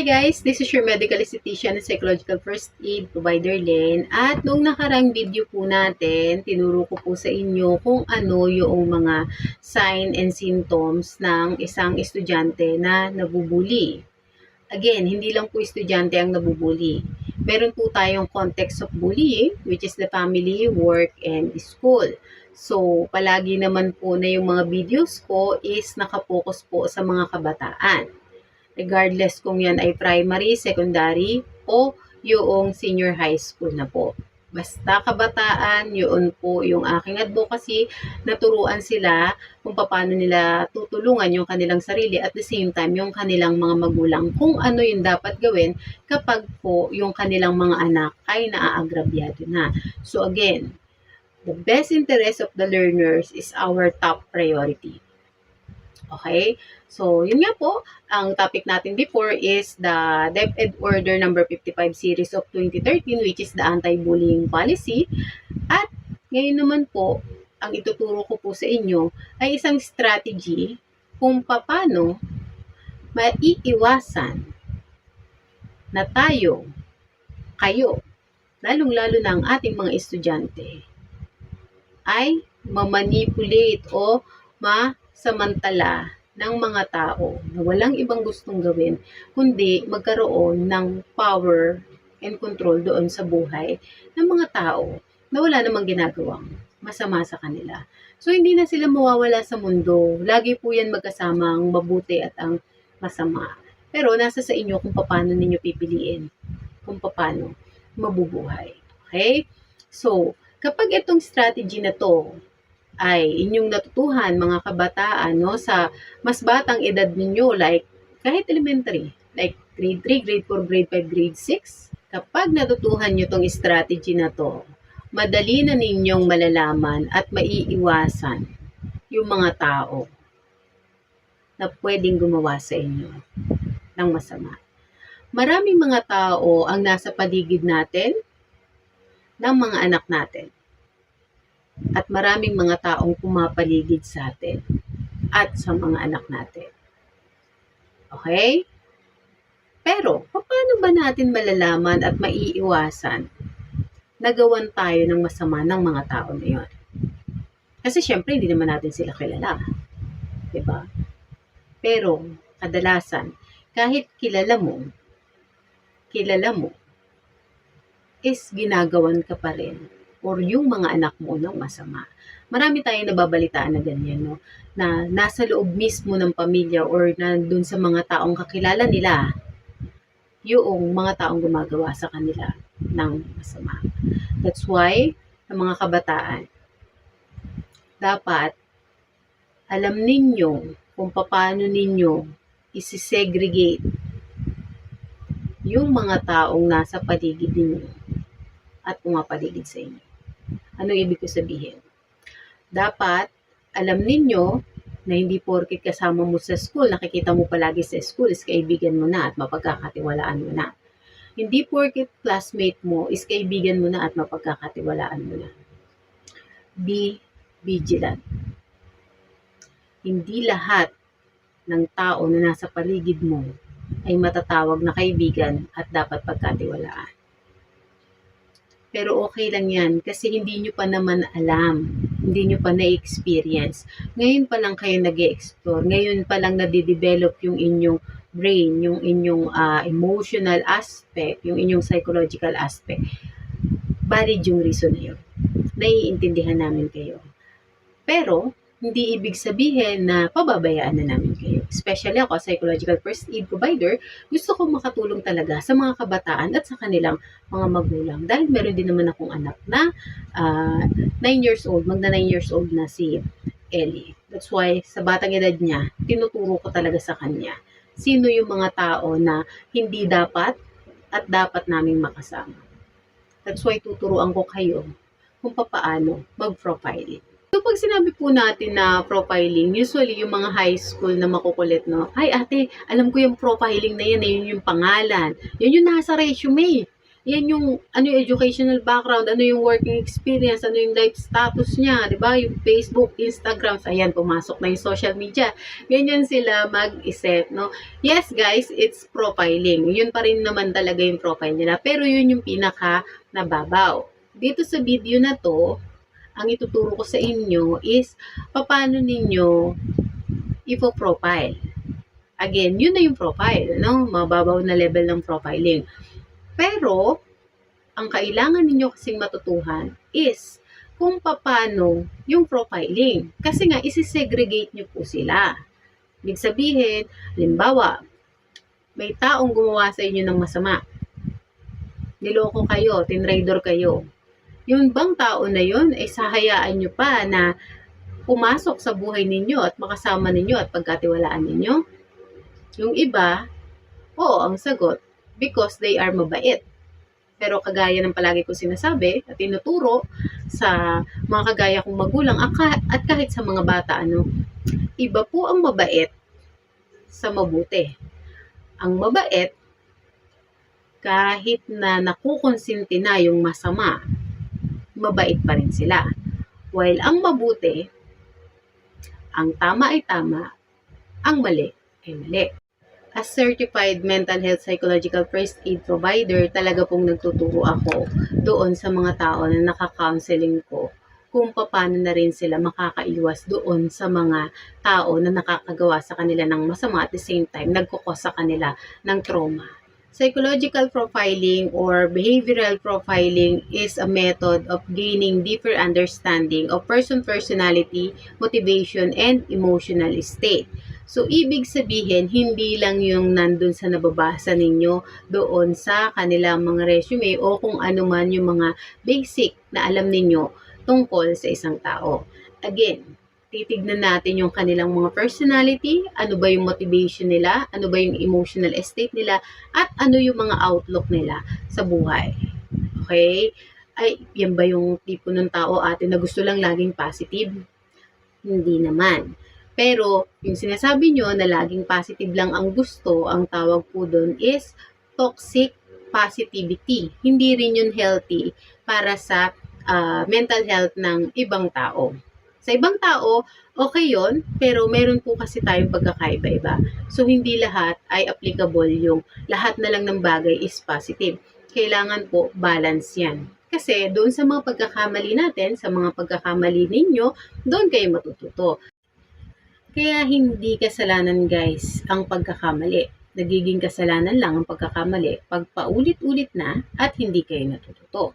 Hi guys, this is your medical esthetician and psychological first aid provider Len. At noong nakarang video po natin, tinuro ko po sa inyo kung ano yung mga sign and symptoms ng isang estudyante na nabubuli. Again, hindi lang po estudyante ang nabubuli. Meron po tayong context of bullying, which is the family, work, and school. So, palagi naman po na yung mga videos ko is nakapokus po sa mga kabataan. Regardless kung yan ay primary, secondary, o yung senior high school na po. Basta kabataan, yun po yung aking advocacy, naturuan sila kung paano nila tutulungan yung kanilang sarili at the same time yung kanilang mga magulang kung ano yung dapat gawin kapag po yung kanilang mga anak ay naaagrabyado na. So again, the best interest of the learners is our top priority. Okay? So, yun nga po, ang topic natin before is the DepEd Order number 55 series of 2013, which is the anti-bullying policy. At ngayon naman po, ang ituturo ko po sa inyo ay isang strategy kung paano maiiwasan na kayo, lalong-lalo na ang ating mga estudyante, ay mamanipulate o masamantala ng mga tao na walang ibang gustong gawin kundi magkaroon ng power and control doon sa buhay ng mga tao na wala namang ginagawang masama sa kanila. So, hindi na sila mawawala sa mundo. Lagi po yan magkasama ang mabuti at ang masama. Pero nasa sa inyo kung paano ninyo pipiliin, kung paano mabubuhay. Okay? So, kapag itong strategy na to ay inyong natutuhan mga kabataan no, sa mas batang edad ninyo, like kahit elementary, like grade 3, grade 4, grade 5, grade 6, kapag natutuhan nyo tong strategy na to, madali na ninyong malalaman at maiiwasan yung mga tao na pwedeng gumawa sa inyo ng masama. Maraming mga tao ang nasa paligid natin ng mga anak natin. At maraming mga taong pumapaligid sa atin at sa mga anak natin. Okay? Pero, paano ba natin malalaman at maiiwasan na gawan tayo ng masama ng mga tao na yun? Kasi syempre, hindi naman natin sila kilala. Diba? Pero, kadalasan, kahit kilala mo, is ginagawan ka pa rin or yung mga anak mo ng masama. Marami tayong nababalitaan na ganyan, no? Na nasa loob mismo ng pamilya or nandun sa mga taong kakilala nila, yung mga taong gumagawa sa kanila ng masama. That's why, sa mga kabataan, dapat alam ninyo kung paano ninyo isi-segregate yung mga taong nasa paligid ninyo at pumapaligid sa inyo. Anong ibig ko sabihin? Dapat, alam ninyo na hindi porket kasama mo sa school, nakikita mo palagi sa school, is kaibigan mo na at mapagkakatiwalaan mo na. Hindi porket classmate mo, is kaibigan mo na at mapagkakatiwalaan mo na. Be vigilant. Hindi lahat ng tao na nasa paligid mo ay matatawag na kaibigan at dapat pagkatiwalaan. Pero okay lang yan kasi hindi nyo pa naman alam, hindi nyo pa na-experience. Ngayon pa lang kayo nag-e-explore, ngayon pa lang nadidevelop yung inyong brain, yung inyong emotional aspect, yung inyong psychological aspect. Valid yung reason na yun. Naiintindihan namin kayo. Pero, hindi ibig sabihin na pababayaan na namin kayo. Especially ako, psychological first aid provider, gusto kong makatulong talaga sa mga kabataan at sa kanilang mga magulang. Dahil meron din naman akong anak na 9 years old, magna 9 years old na si Ellie. That's why, sa batang edad niya, tinuturo ko talaga sa kanya sino yung mga tao na hindi dapat at dapat naming makasama. That's why tuturuan ko kayo kung paano mag-profiling. So, pag sinabi po natin na profiling, usually yung mga high school na makukulit, no? Ay, ate, alam ko yung profiling na yan, yun yung pangalan. Yun yung nasa resume. yan yung ano yung educational background, ano yung working experience, ano yung life status niya, 'di ba? Yung Facebook, Instagram, ayan pumasok na yung social media. Ganyan sila mag-isip, no? Yes, guys, it's profiling. Yun pa rin naman talaga yung profile nila, pero yun yung pinaka nababaw. Dito sa video na to, ang ituturo ko sa inyo is paano ninyo ipo-profile. Again, yun na yung profile, no? Mababaw na level ng profiling. Pero, ang kailangan ninyo kasing matutuhan is kung paano yung profiling. Kasi nga, isi-segregate nyo po sila. Ibig sabihin, halimbawa, may taong gumawa sa inyo ng masama. Niloko kayo, tinrader kayo. Yung bang tao na yun, ay sahayaan nyo pa na pumasok sa buhay ninyo at makasama ninyo at pagkatiwalaan ninyo? Yung iba, oo, ang sagot, because they are mabait. Pero kagaya ng palagi ko sinasabi at tinuturo sa mga kagaya kong magulang at kahit sa mga bata, iba po ang mabait sa mabuti. Ang mabait, kahit na nakukonsinti na yung masama, mabait pa rin sila. While ang mabuti, ang tama ay tama, ang mali ay mali. As certified mental health psychological first aid provider, talaga pong nagtuturo ako doon sa mga tao na naka-counseling ko kung paano na rin sila makakaiwas doon sa mga tao na nakakagawa sa kanila ng masama at the same time nagkukos sa kanila ng trauma. Psychological profiling or behavioral profiling is a method of gaining deeper understanding of personality, motivation, and emotional state. So, ibig sabihin, hindi lang yung nandun sa nababasa ninyo doon sa kanilang mga resume o kung ano man yung mga basic na alam ninyo tungkol sa isang tao. Again, titignan natin yung kanilang mga personality, ano ba yung motivation nila, ano ba yung emotional state nila, at ano yung mga outlook nila sa buhay. Okay? Ay, yan ba yung tipo ng tao atin na gusto lang laging positive? Hindi naman. Pero, yung sinasabi nyo na laging positive lang ang gusto, ang tawag po doon is toxic positivity. Hindi rin yun healthy para sa mental health ng ibang tao. Sa ibang tao, okay yun, pero meron po kasi tayong pagkakaiba-iba. So, hindi lahat ay applicable yung lahat na lang ng bagay is positive. Kailangan po balance yan. Kasi doon sa mga pagkakamali natin, sa mga pagkakamali ninyo, doon kayo matututo. Kaya hindi kasalanan guys ang pagkakamali. Nagiging kasalanan lang ang pagkakamali pag paulit-ulit na at hindi kayo natututo.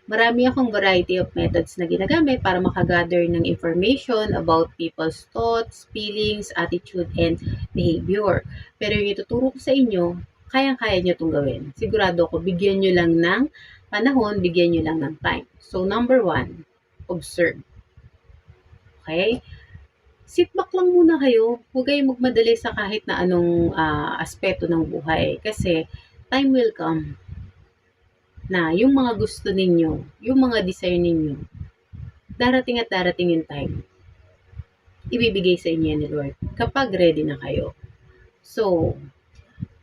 Marami akong variety of methods na ginagamit para makagather ng information about people's thoughts, feelings, attitude, and behavior. Pero yung ituturo ko sa inyo, kayang-kaya nyo itong gawin. Sigurado ko, bigyan nyo lang ng panahon, bigyan nyo lang ng time. So, number 1, observe. Okay? Sit back lang muna kayo. Huwag kayong magmadali sa kahit na anong aspeto ng buhay. Kasi, time will come na yung mga gusto ninyo, yung mga desire ninyo, darating at darating yung time. Ibibigay sa inyo ni Lord kapag ready na kayo. So,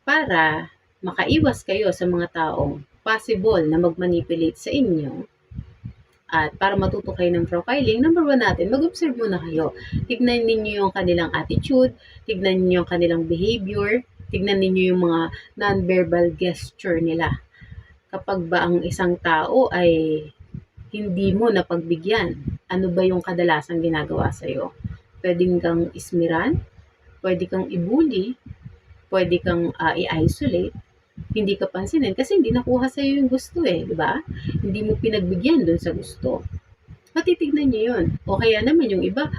para makaiwas kayo sa mga taong possible na mag-manipulate sa inyo, at para matuto kayo ng profiling, number 1 natin, mag-observe muna kayo. Tignan ninyo yung kanilang attitude, tignan ninyo yung kanilang behavior, tignan ninyo yung mga non-verbal gesture nila. Kapag ba ang isang tao ay hindi mo napagbigyan, ano ba yung kadalasang ginagawa sa'yo? Pwedeng kang ismiran, pwede kang ibuli, pwede kang i-isolate, hindi ka pansinin kasi hindi nakuha sa'yo yung gusto di ba? Hindi mo pinagbigyan dun sa gusto. Matitignan nyo yun. O kaya naman yung iba,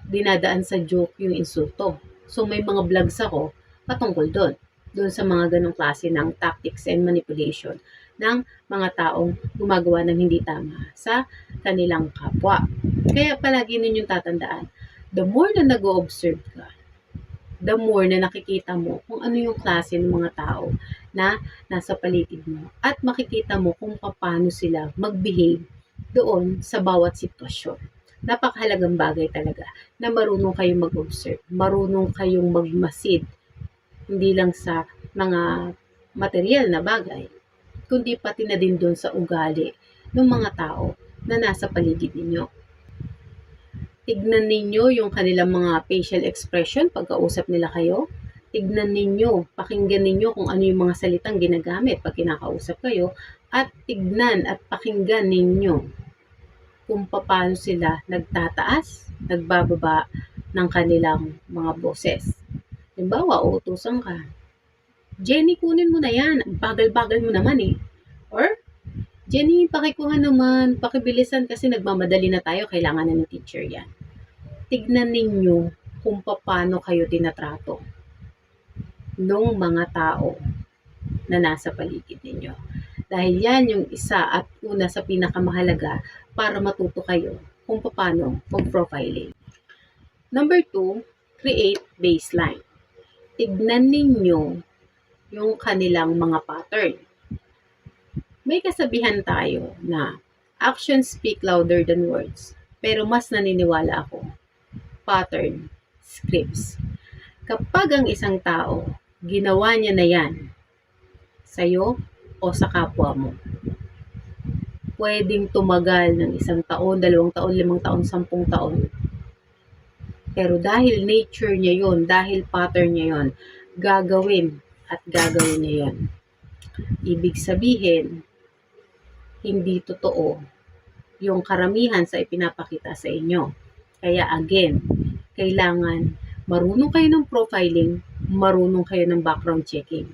dinadaan sa joke yung insulto. So may mga vlogs ako patungkol doon sa mga ganong klase ng tactics and manipulation ng mga taong gumagawa ng hindi tama sa kanilang kapwa. Kaya palagi ninyong tatandaan, the more na nag-o-observe ka, the more na nakikita mo kung ano yung klase ng mga tao na nasa paligid mo at makikita mo kung paano sila mag-behave doon sa bawat sitwasyon. Napakahalagang bagay talaga na marunong kayong mag-observe, marunong kayong magmasid, hindi lang sa mga material na bagay, kundi pati na din dun sa ugali ng mga tao na nasa paligid ninyo. Tignan ninyo yung kanilang mga facial expression pagkausap nila kayo. Tignan ninyo, pakinggan ninyo kung ano yung mga salitang ginagamit pag kinakausap kayo, at tignan at pakinggan ninyo kung paano sila nagtataas, nagbababa ng kanilang mga boses. Halimbawa, uutusan ka, Jenny, kunin mo na yan. Bagal-bagal mo naman eh. Or, Jenny, pakikuha naman, pakibilisan kasi nagmamadali na tayo, kailangan na ng teacher yan. Tignan ninyo kung paano kayo tinatrato ng mga tao na nasa paligid ninyo. Dahil yan yung isa at una sa pinakamahalaga para matuto kayo kung paano mag-profiling. Number 2, create baseline. Tignan ninyo yung kanilang mga pattern. May kasabihan tayo na actions speak louder than words, pero mas naniniwala ako, pattern scripts. Kapag ang isang tao, ginawa niya na yan sa'yo o sa kapwa mo, pwedeng tumagal ng 1 taon, 2 taon, 5 taon, 10 taon. Pero dahil nature niya yon, dahil pattern niya yon, gagawin at gagawin niya yon. Ibig sabihin, hindi totoo yung karamihan sa ipinapakita sa inyo. Kaya again, kailangan marunong kayo ng profiling, marunong kayo ng background checking.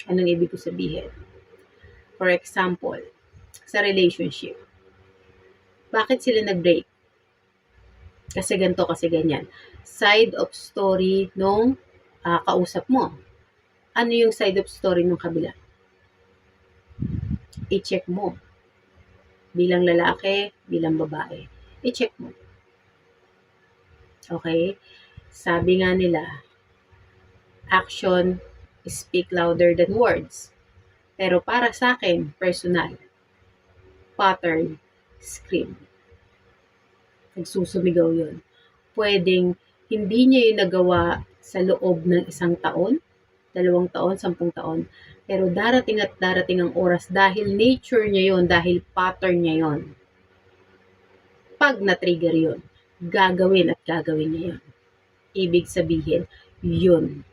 Anong ibig ko sabihin? For example, sa relationship, bakit sila nag-break? Kasi ganito, kasi ganyan. Side of story nung kausap mo. Ano yung side of story nung kabila? I-check mo. Bilang lalaki, bilang babae. I-check mo. Okay? Sabi nga nila, action speak louder than words. Pero para sa akin, personal, pattern scream. Nagsusumigaw yun. Pwedeng hindi niya yung nagawa sa loob ng 1 taon, 2 taon, 10 taon. Pero darating at darating ang oras dahil nature niya yon, dahil pattern niya yon. Pag na-trigger yon, gagawin at gagawin niya yon. Ibig sabihin, yun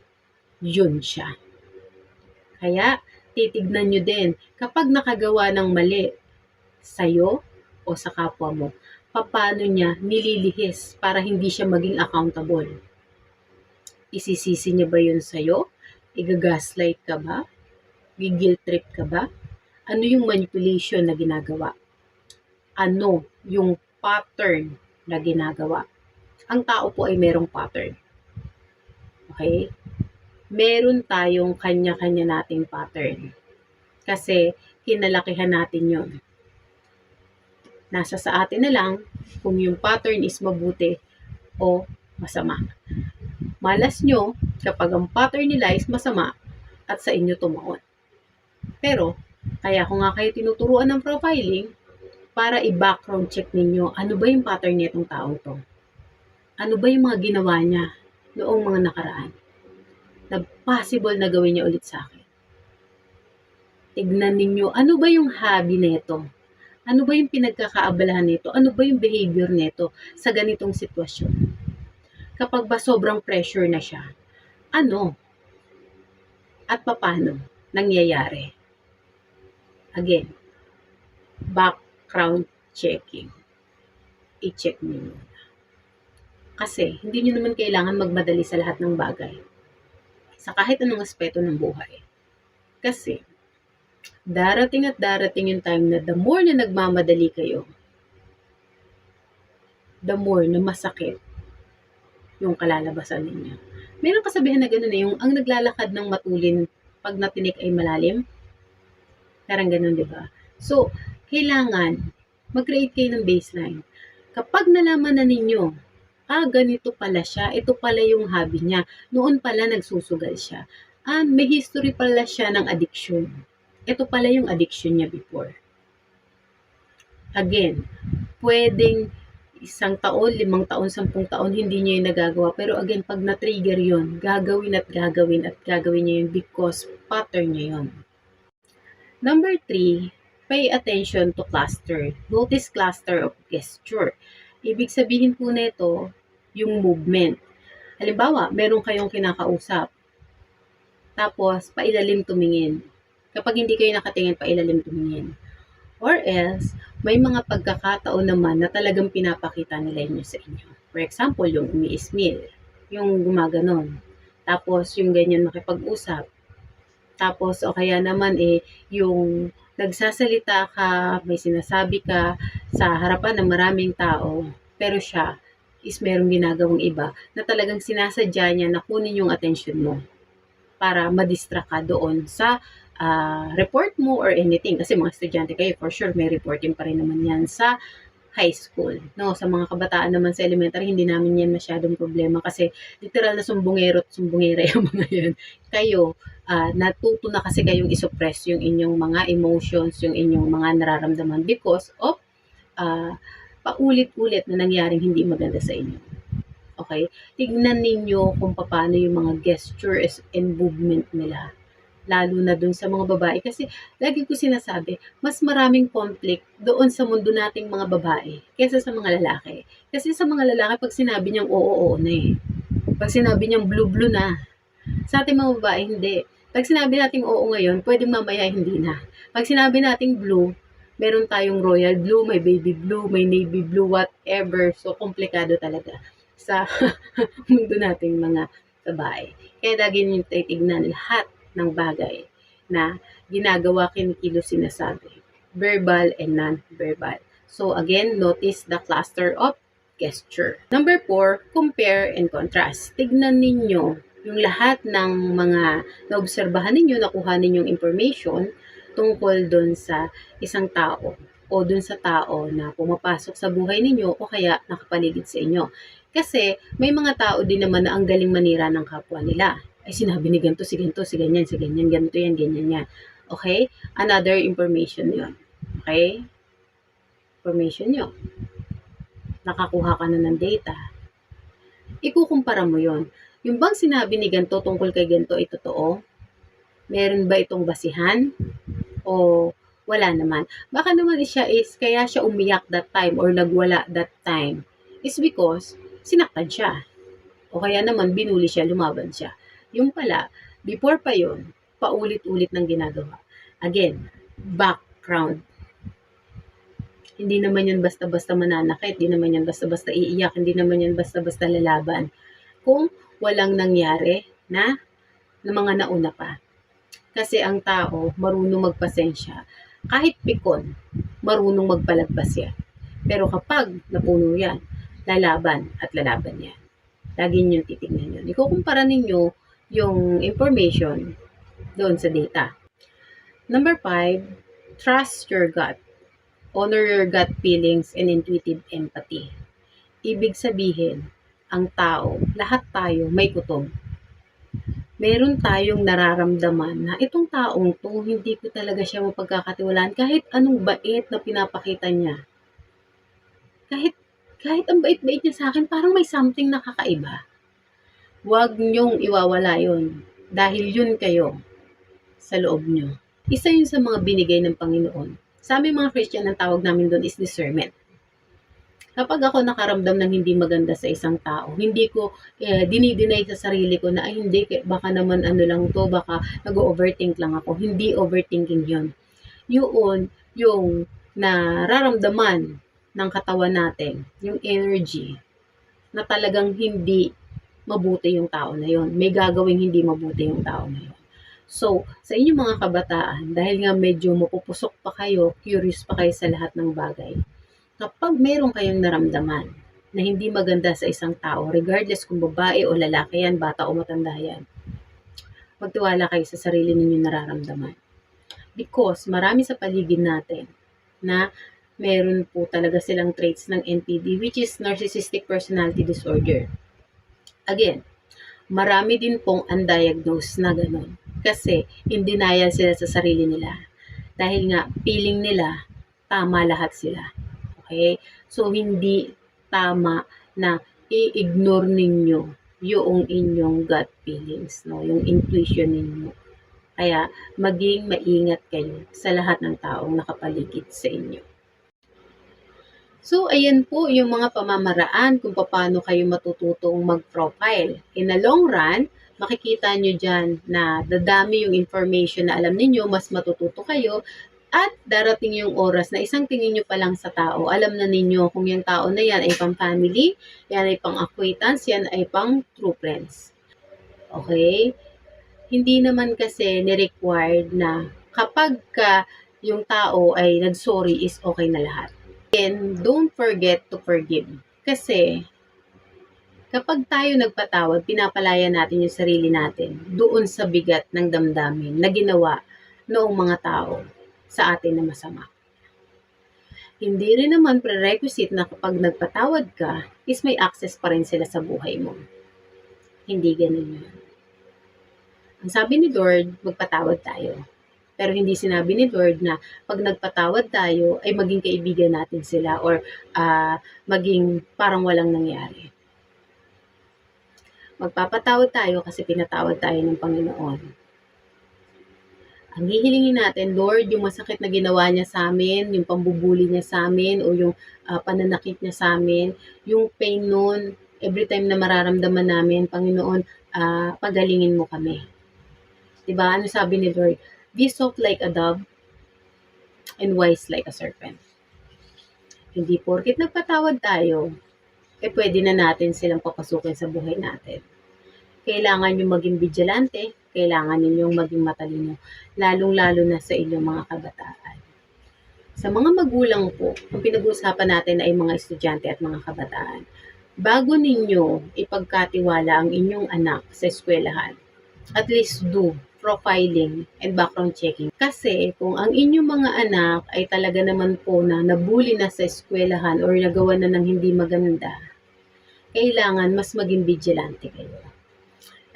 siya. Kaya, titignan nyo din, kapag nakagawa ng mali sa'yo o sa kapwa mo, paano niya nililihis para hindi siya maging accountable? Isisisi niya ba yun sa'yo? Igagaslight ka ba? Guilt trip ka ba? Ano yung manipulation na ginagawa? Ano yung pattern na ginagawa? Ang tao po ay merong pattern. Okay? Meron tayong kanya-kanya nating pattern. Kasi kinalakihan natin yon. Nasa sa atin na lang kung yung pattern is mabuti o masama. Malas nyo kapag ang pattern nila is masama at sa inyo tumaon. Pero, kaya ko nga kayo tinuturuan ng profiling para i-background check ninyo ano ba yung pattern nitong taong to. Ano ba yung mga ginawa niya noong mga nakaraan na possible na gawin niya ulit sa akin. Tignan ninyo, ano ba yung hobby nito? Ano ba yung pinagkakaabalahan nito? Ano ba yung behavior nito sa ganitong sitwasyon? Kapag ba sobrang pressure na siya, ano? At paano nangyayari? Again, background checking. I-check niyo. Kasi, hindi niyo naman kailangan magmadali sa lahat ng bagay. Sa kahit anong aspeto ng buhay. Kasi, darating at darating yung time na the more na nagmamadali kayo, the more na masakit yung kalalabasan ninyo. Mayroong kasabihan na gano'n yung ang naglalakad ng matulin pag natinik ay malalim. Parang gano'n, di ba? So, kailangan mag-create kayo ng baseline. Kapag nalaman na ninyo, ganito pala siya, ito pala yung hobby niya, noon pala nagsusugal siya, may history pala siya ng addiction. Ito pala yung addiction niya before. Again, pwedeng 1 taon, 5 taon, 10 taon, hindi niya yung nagagawa. Pero again, pag na-trigger yun, gagawin at gagawin at gagawin niya yun because pattern niya yun. Number 3, pay attention to cluster. Notice cluster of gesture. Ibig sabihin po nito, yung movement. Halimbawa, meron kayong kinakausap, tapos pailalim tumingin. Kapag hindi kayo nakatingin, pailalim tumingin. Or else, may mga pagkakataon naman na talagang pinapakita nila yun sa inyo. For example, yung umiismil, yung gumaganon. Tapos, yung ganyan makipag-usap. Tapos, o kaya naman yung nagsasalita ka, may sinasabi ka sa harapan ng maraming tao, pero siya is merong ginagawang iba na talagang sinasadya niya na kunin yung attention mo para ma-distract ka doon sa report mo or anything. Kasi mga estudyante kayo, for sure, may reporting pa rin naman yan sa high school. No, sa mga kabataan naman sa elementary, hindi namin yan masyadong problema kasi literal na sumbongero at sumbongera yung mga yan. Kayo, natuto na kasi kayong isuppress yung inyong mga emotions, yung inyong mga nararamdaman because of paulit-ulit na nangyaring hindi maganda sa inyo. Okay? Tignan ninyo kung paano yung mga gestures and movement nila. Lalo na dun sa mga babae. Kasi lagi ko sinasabi, mas maraming conflict doon sa mundo nating mga babae kaysa sa mga lalaki. Kasi sa mga lalaki, pag sinabi niyang oo na eh. Pag sinabi niyang blue na. Sa ating mga babae, hindi. Pag sinabi nating oo ngayon, pwedeng mamaya hindi na. Pag sinabi nating blue, meron tayong royal blue, may baby blue, may navy blue, whatever. So, komplikado talaga sa mundo nating mga babae. Kaya lagi niyo titignan lahat ng bagay na ginagawa, kinikilos, sinasabi. Verbal and non-verbal. So, again, notice the cluster of gesture. Number 4, compare and contrast. Tignan ninyo yung lahat ng mga naobserbahan ninyo, nakuha ninyong information tungkol doon sa isang tao o doon sa tao na pumapasok sa buhay ninyo o kaya nakapaligid sa inyo. Kasi may mga tao din naman na ang galing manira ng kapwa nila. Ay sinabi ni ganito, si ganyan, ganito yan, ganyan yan. Okay? Another information yon. Okay? Information nyo. Nakakuha ka na ng data. Ikukumpara mo yon. Yung bang sinabi ni ganito tungkol kay ganito ay totoo? Meron ba itong basihan? O wala naman? Baka naman kaya siya umiyak that time or nagwala that time is because sinaktan siya. O kaya naman binuli siya, lumaban siya. Yung pala, before pa yon, paulit-ulit ng ginagawa. Again, background. Hindi naman yan basta-basta mananakit, hindi naman yan basta-basta iiyak, hindi naman yan basta-basta lalaban. Kung walang nangyari na mga nauna pa. Kasi ang tao, marunong magpasensya. Kahit pikon, marunong magpalagpas yan. Pero kapag napuno yan, lalaban at lalaban yan. Lagi nyo titignan yun. Ikukumpara ninyo yung information doon sa data. Number 5, trust your gut. Honor your gut feelings and intuitive empathy. Ibig sabihin, ang tao, lahat tayo may kutob. Meron tayong nararamdaman na itong taong to, hindi ko talaga siya mapagkakatiwalaan kahit anong bait na pinapakita niya. Kahit ang bait-bait niya sa akin, parang may something nakakaiba. Huwag niyong iwawala yun dahil yun kayo sa loob niyo. Isa yun sa mga binigay ng Panginoon. Sa aming mga Christian, ang tawag namin doon is discernment. Kapag ako nakaramdam ng hindi maganda sa isang tao, hindi ko dinideny sa sarili ko na ay hindi, baka naman ano lang to, baka nag-overthink lang ako. Hindi overthinking yun. Yun yung nararamdaman ng katawan natin, yung energy, na talagang hindi mabuti yung tao na yon. May gagawing hindi mabuti yung tao na yon. So, sa inyong mga kabataan, dahil nga medyo mapupusok pa kayo, curious pa kayo sa lahat ng bagay, kapag meron kayong naramdaman na hindi maganda sa isang tao, regardless kung babae o lalaki yan, bata o matanda yan, magtiwala kayo sa sarili ninyong nararamdaman. Because marami sa paligid natin na meron po talaga silang traits ng NPD, which is Narcissistic Personality Disorder. Again, marami din pong undiagnosed na ganun. Kasi, in denial sila sa sarili nila. Dahil nga, feeling nila, tama lahat sila. Okay? So, hindi tama na i-ignore ninyo yung inyong gut feelings, no? Yung intuition ninyo. Kaya maging maingat kayo sa lahat ng taong nakapaligid sa inyo. So, ayan po yung mga pamamaraan kung paano kayo matututong mag-profile. In the long run, makikita nyo dyan na dadami yung information na alam ninyo, mas matututo kayo, at darating yung oras na isang tingin nyo pa lang sa tao, alam na ninyo kung yung tao na yan ay pang family, yan ay pang acquaintance, yan ay pang true friends. Okay? Hindi naman kasi ni-required na kapag yung tao ay nag-sorry is okay na lahat. And don't forget to forgive. Kasi kapag tayo nagpatawad, pinapalaya natin yung sarili natin doon sa bigat ng damdamin na ginawa noong mga tao sa atin na masama. Hindi rin naman prerequisite na kapag nagpatawad ka, is may access pa rin sila sa buhay mo. Hindi ganun yun. Ang sabi ni Lord, magpatawad tayo. Pero hindi sinabi ni Lord na pag nagpatawad tayo, ay maging kaibigan natin sila or maging parang walang nangyari. Magpapatawad tayo kasi pinatawad tayo ng Panginoon. Ang hihilingin natin, Lord, yung masakit na ginawa niya sa amin, yung pambubuli niya sa amin, o yung pananakit niya sa amin, yung pain nun, every time na mararamdaman namin, Panginoon, pagalingin mo kami. Diba? Ano sabi ni Lord? Be soft like a dove and wise like a serpent. Hindi porket nagpatawad tayo, pwede na natin silang papasukin sa buhay natin. Kailangan nyo maging vigilante, kailangan ninyong maging matalino, lalong-lalo na sa inyong mga kabataan. Sa mga magulang po, ang pinag-uusapan natin ay mga estudyante at mga kabataan. Bago ninyo ipagkatiwala ang inyong anak sa eskwelahan, at least do profiling and background checking. Kasi kung ang inyong mga anak ay talaga naman po na nabully na sa eskwelahan or nagawa na ng hindi maganda, kailangan mas maging vigilante kayo.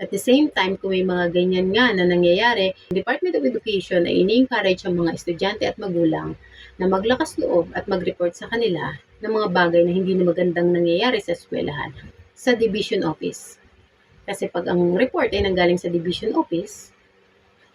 At the same time, kung may mga ganyan nga na nangyayari, Department of Education ay ini-encourage ang mga estudyante at magulang na maglakas loob at mag-report sa kanila ng mga bagay na hindi na magandang nangyayari sa eskwelahan sa division office. Kasi pag ang report ay nanggaling sa division office,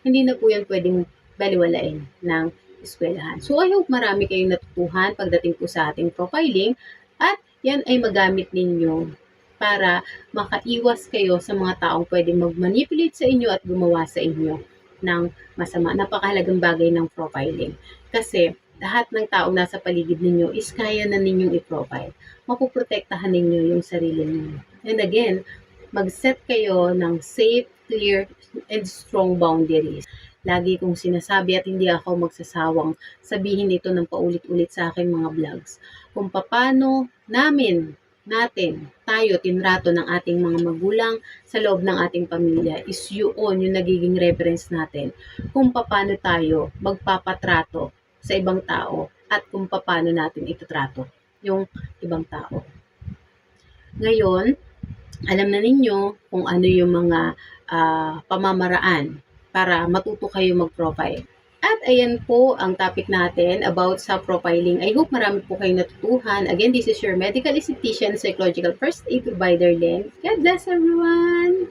hindi na po yan pwedeng baliwalain ng eskwelahan. So I hope marami kayong natutuhan pagdating po sa ating profiling at yan ay magamit ninyo para makaiwas kayo sa mga taong pwedeng mag-manipulate sa inyo at gumawa sa inyo ng masama. Napakahalagang bagay ng profiling. Kasi lahat ng taong nasa paligid ninyo is kaya na ninyong i-profile. Mapuprotektahan ninyo yung sarili ninyo. And again, mag-set kayo ng safe, clear, and strong boundaries. Lagi kong sinasabi at hindi ako magsasawang sabihin ito ng paulit-ulit sa aking mga vlogs. Kung paano tayo tinrato ng ating mga magulang sa loob ng ating pamilya is yun yung nagiging reference natin kung paano tayo magpapatrato sa ibang tao at kung paano natin itatrato yung ibang tao. Ngayon, alam na ninyo kung ano yung mga pamamaraan para matuto kayo mag-profile. At ayan po ang topic natin about sa profiling. I hope marami po kayong natutuhan. Again, this is your medical esthetician, psychological first aid provider, Len. God bless everyone!